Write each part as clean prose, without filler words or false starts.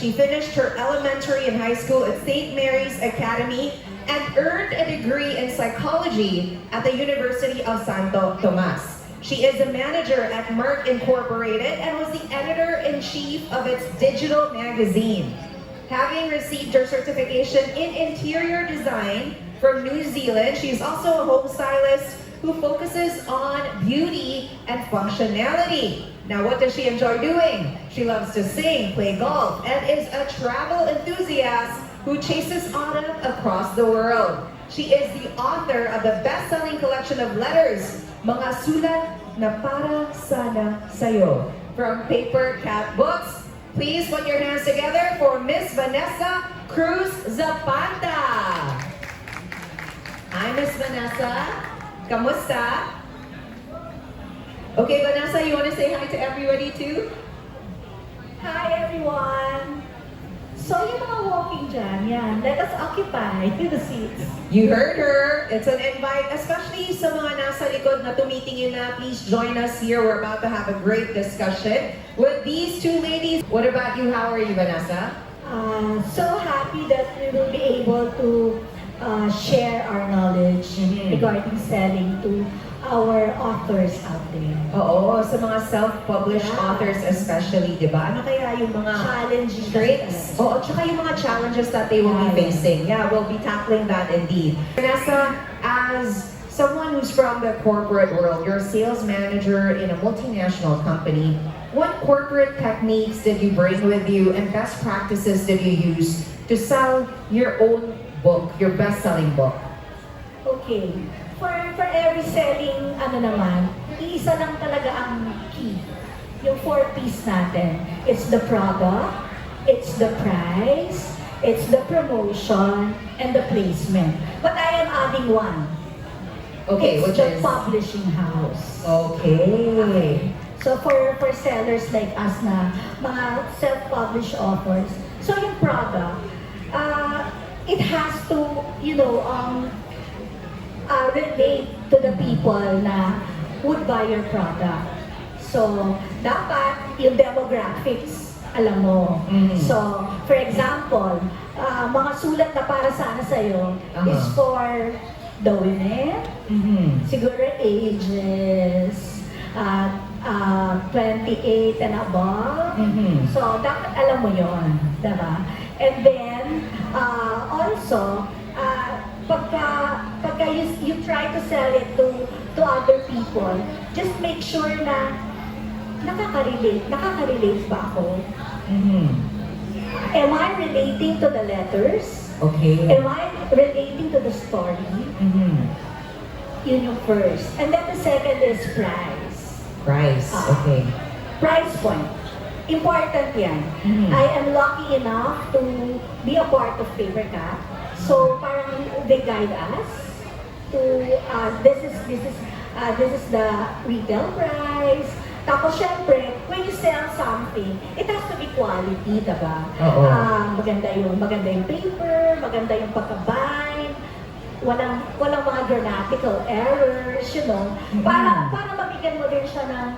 She finished her elementary and high school at St. Mary's Academy and earned a degree in psychology at the University of Santo Tomas. She is a manager at Merck Incorporated and was the editor-in-chief of its digital magazine. Having received her certification in interior design from New Zealand, she is also a home stylist who focuses on beauty and functionality. Now, what does she enjoy doing? She loves to sing, play golf, and is a travel enthusiast who chases autumn across the world. She is the author of the best-selling collection of letters, Mga Sulat na Para Sana Sa'yo, from Paper Cat Books. Please put your hands together for Miss Vanessa Cruz Zapata. Hi, Miss Vanessa. Kamusta? Okay, Vanessa, you want to say hi to everybody too? Hi everyone! So yung mga walking dyan, yan, let us occupy the seats. You heard her. It's an invite, especially sa mga nasa likod na tumitingin na. Please join us here. We're about to have a great discussion with these two ladies. What about you? How are you, Vanessa? So happy that we will be able to share our knowledge regarding selling to our authors out there. Oo, sa mga self-published Yeah. authors especially, di ba? Ano kaya yung mga Challenging tricks? Oo, tsaka yung mga challenges that they will be Yeah. facing. Yeah, we'll be tackling that indeed. Vanessa, as someone who's from the corporate world, you're a sales manager in a multinational company. What corporate techniques did you bring with you and best practices did you use to sell your own book, your best-selling book? Okay. For every selling, iisa lang talaga ang key. Yung 4Ps natin. It's the product, it's the price, it's the promotion, and the placement. But I am adding one. Okay, It's which the is? publishing house. Okay. So for sellers like us na mga self-published authors, so yung product, it has to, relate to the people na would buy your product. So, dapat yung demographics, alam mo. So, for example, mga sulat na para sana sa'yo is for the women, siguro ages 28 and above. So, dapat alam mo yon, diba? And then, also, pagka you try to sell it to other people, just make sure na nakaka-relate ba ako? Am I relating to the letters? Okay. Am I relating to the story? Yun yung first. And then the second is price. Price, okay. Price point. Important yan. I am lucky enough to be a part of Paper Cat. So parang they guide us to this is the retail price. Tapos syempre, when you sell something, it has to be quality, diba? Oo. Maganda yung paper, maganda yung pagka-bind, walang mga grammatical errors, para mabigyan mo din siya ng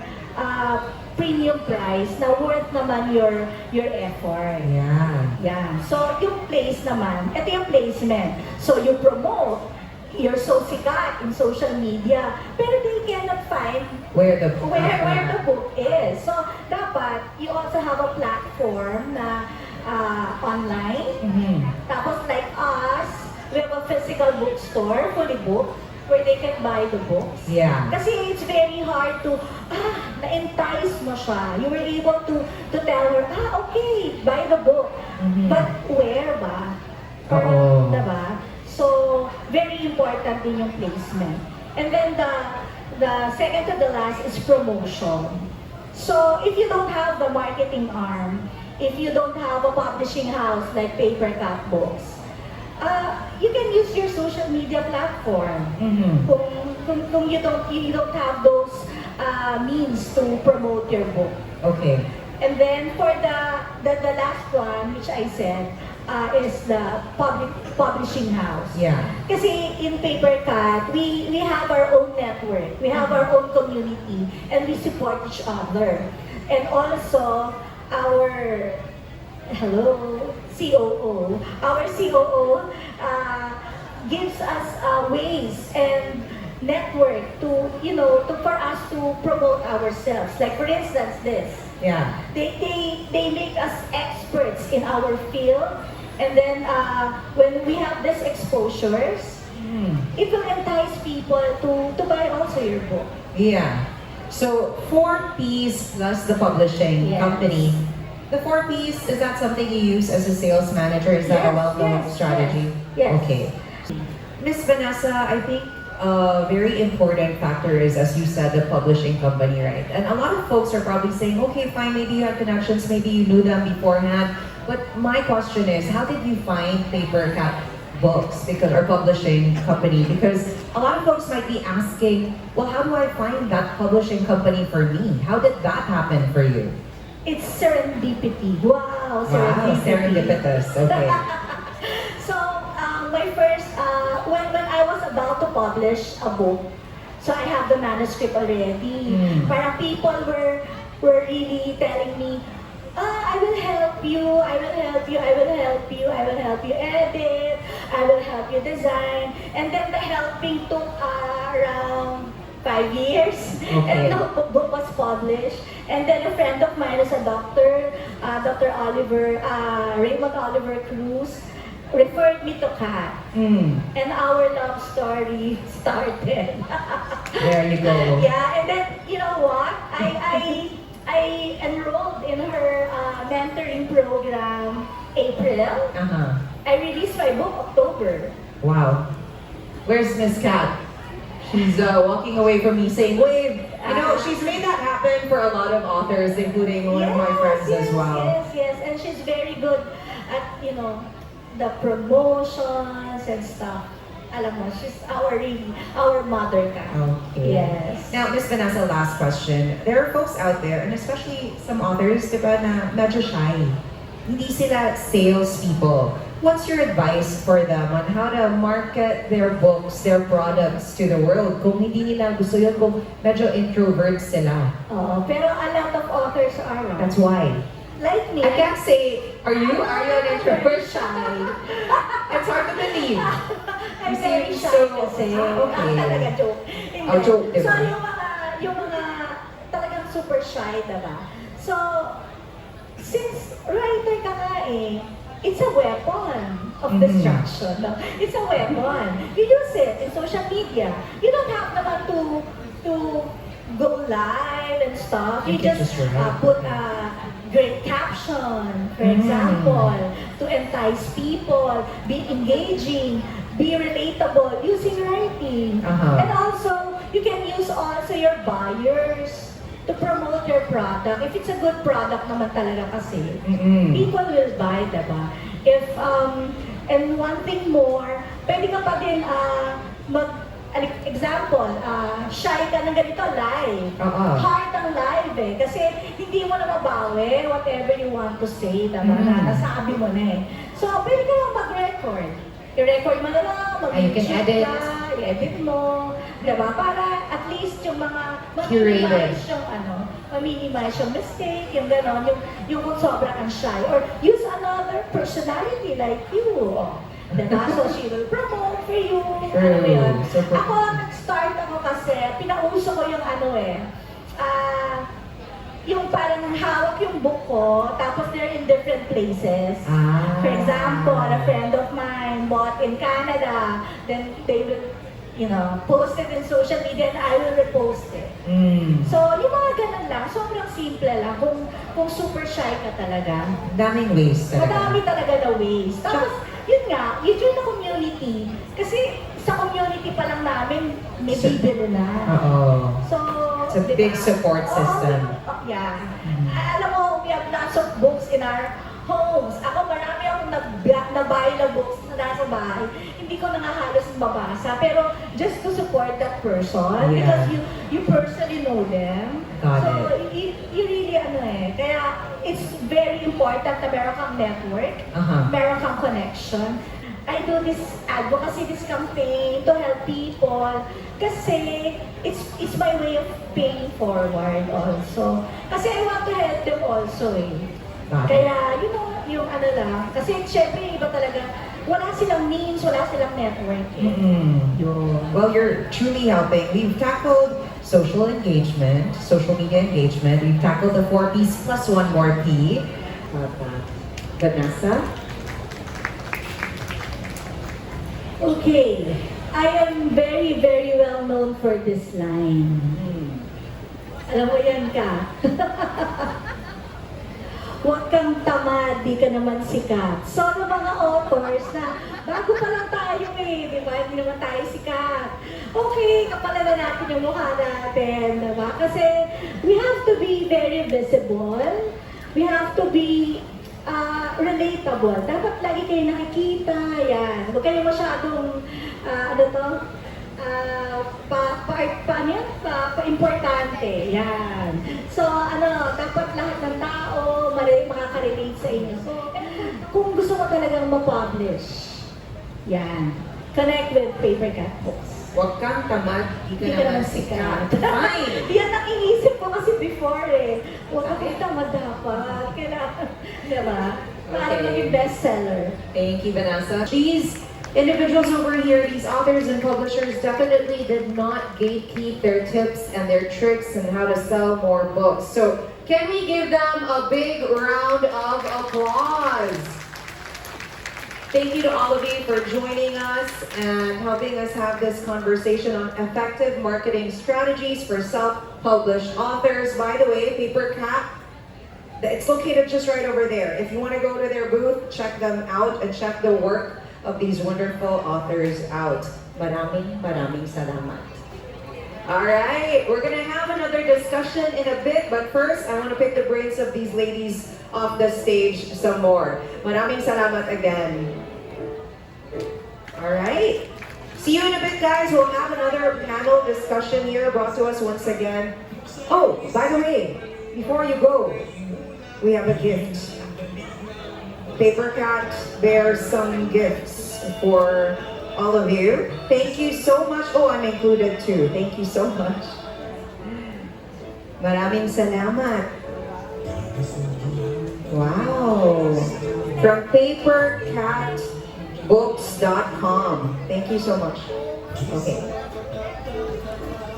premium price na worth naman your effort. Yeah. Yeah. So, yung place naman, ito yung placement. So, you promote, you're so sikat in social media, pero they cannot find Where the book is. So, dapat, you also have a platform na online. Tapos, like us, we have a physical bookstore, fully booked, where they can buy the books. Yeah. Kasi it's very hard to, na-entice mo siya. You were able to tell her, okay, buy the book. But where ba? Oo. Diba? So, very important din yung placement. And then the second to the last is promotion. So, if you don't have the marketing arm, if you don't have a publishing house like Paper Cat Books, you can use your social media platform. Kung you don't have those means to promote your book. Okay. And then for the last one, which I said, is the publishing house. Yeah. Kasi in Paper Cat, we have our own network, we have our own community, and we support each other. And also, our hello, COO. Our COO gives us ways and network to, for us to promote ourselves. Like for instance, this. Yeah. They make us experts in our field. And then when we have these exposures, it will entice people to buy also your book. Yeah. So 4Ps plus the publishing Yes. company. The 4Ps, is that something you use as a sales manager? Is that a Yes, well-known yes, strategy? yes. Okay. Miss Vanessa, I think a very important factor is, as you said, the publishing company, right? And a lot of folks are probably saying, okay, fine, maybe you had connections, maybe you knew them beforehand. But my question is, how did you find Paper Cat Books or publishing company? Because a lot of folks might be asking, well, how do I find that publishing company for me? How did that happen for you? It's serendipity. Wow, Wow, serendipitous. Okay. So, my first, when I was about to publish a book, so I have the manuscript already. Parang people were really telling me, I will help you, I will help you, I will help you, I will help you edit, I will help you design. And then the helping took around 5 years. Okay. And the book was published. And then a friend of mine is a doctor, Dr. Oliver, Raymond Oliver Cruz, referred me to Kat. And our love story started. There you go. Yeah, and then, you know what? I enrolled in her mentoring program April. Uh-huh. I released my book October. Wow. Where's Miss Cat? She's walking away from me saying, wave. You know, she's made that happen for a lot of authors, including one of my friends Yes, as well. Yes. And she's very good at, the promotions and stuff. Alam mo, she's our mother ka. Okay. Yes. Now, Miss Vanessa, last question. There are folks out there, and especially some authors, di ba, na medyo shy. Hindi sila salespeople. What's your advice for them on how to market their books, their products to the world? Kung hindi nila gusto yun, kung medyo introvert sila. Pero a lot of authors are. That's why. Like me. I can't say, are you an introvert? Shy. It's hard to believe. I'm You very seem shy so- kasi. okay. Talaga joke. Hindi. Oh, joke, So diba? yung mga talagang super shy, diba? So, since writer ka nga it's a weapon of distraction. No? It's a weapon. You use it in social media. You don't have naman to go live and stuff. You You can just just write. put a great caption, for example, to entice people, be engaging, be relatable using writing. Uh-huh. And also, you can use also your buyers to promote your product. If it's a good product naman talaga kasi, people will buy, diba? If, and one thing more, pwede ka pa din example, shy ka ng ganito live. Hard ang live kasi hindi mo na mabawi whatever you want to say, diba? Nasabi mo na So, pwede ka lang mag-record. I-record mo na lang, You can mag-shoot edit. ka, i-edit mo, diba? Para at least yung mga Curated. ma-minimize yung mistake, yung gano'n, yung kung sobrang kang shy. Or use another personality like you. Diba? So she will promote for you. True. Ano yun? Super. Ako, nag-start ako kasi, pinauso ko yung yung parang hawak yung book ko, tapos they're in different places. For example, a friend of mine bought in Canada, then they will, post it in social media and I will repost it. So, yung mga ganun lang, sobrang simple lang. Kung super shy ka talaga, Daming ways talaga. madami talaga na ways. Tapos, yun nga, you join the community. Kasi sa community pa lang namin, may bibili na. So, It's a big support system. Yeah. Alam mo, we have lots of books in our homes. Ako, marami akong nabay na books na nasa bahay. Hindi ko na nga halos mabasa. Pero just to support that person, Yeah. because you personally know them. Got So, you really, kaya it's very important na meron kang network, meron kang connection. I do this advocacy, this campaign to help people kasi it's my way of paying forward also. Kasi I want to help them also Tama. Kaya, you know, yung ano lang, kasi syempre iba talaga, wala silang means, wala silang network. Yun. Well, you're truly helping. We've tackled social engagement, social media engagement. We've tackled the 4 P's plus one more P. Vanessa? Okay, I am very, very well known for this line. Alam mo yan ka. Huwag kang tamad, di ka naman sikat. So, ano mga authors na bago pa lang tayo di ba? Hindi naman tayo sikat. Okay, kapalaran natin yung mukha natin, diba? Kasi we have to be very visible. We have to be relatable. Dapat lagi kayo nakikita, yan. Huwag kayo masyadong, pa-importante, yan. So, dapat lahat ng tao makaka-relate sa inyo. So, kung gusto mo talagang ma-publish, yan. Connect with Papercat Books. Huwag kang tamad, di ka Hindi ka naman naman sikat. sikat. Fine! Yan ang inisip ko kasi before Huwag kang tamad dapat. Kailangan, diba? Para Okay. maging bestseller. Thank you, Vanessa. These individuals over here, these authors and publishers, definitely did not gatekeep their tips and their tricks and how to sell more books. So, can we give them a big round of applause? Thank you to all of you for joining us and helping us have this conversation on effective marketing strategies for self-published authors. By the way, Papercat, it's located just right over there. If you want to go to their booth, check them out and check the work of these wonderful authors out. Maraming salamat. All right, we're gonna have another discussion in a bit, but first, I want to pick the brains of these ladies off the stage some more. Maraming salamat again. All right. See you in a bit, guys. We'll have another panel discussion here brought to us once again. Oh, by the way, before you go, we have a gift. Papercat bears some gifts for all of you. Thank you so much. Oh, I'm included too. Thank you so much. Maraming salamat. Wow. From papercatbooks.com. Thank you so much. Okay.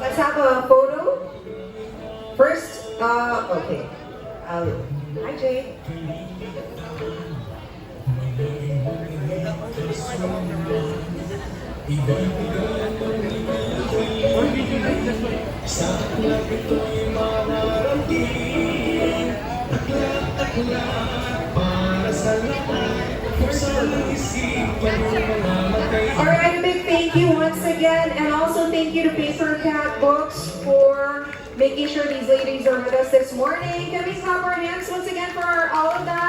Let's have a photo. First, okay. Hi, Jay. Alright, a big thank you once again, and also thank you to Papercat Books for making sure these ladies are with us this morning. Can we clap our hands once again for all of that?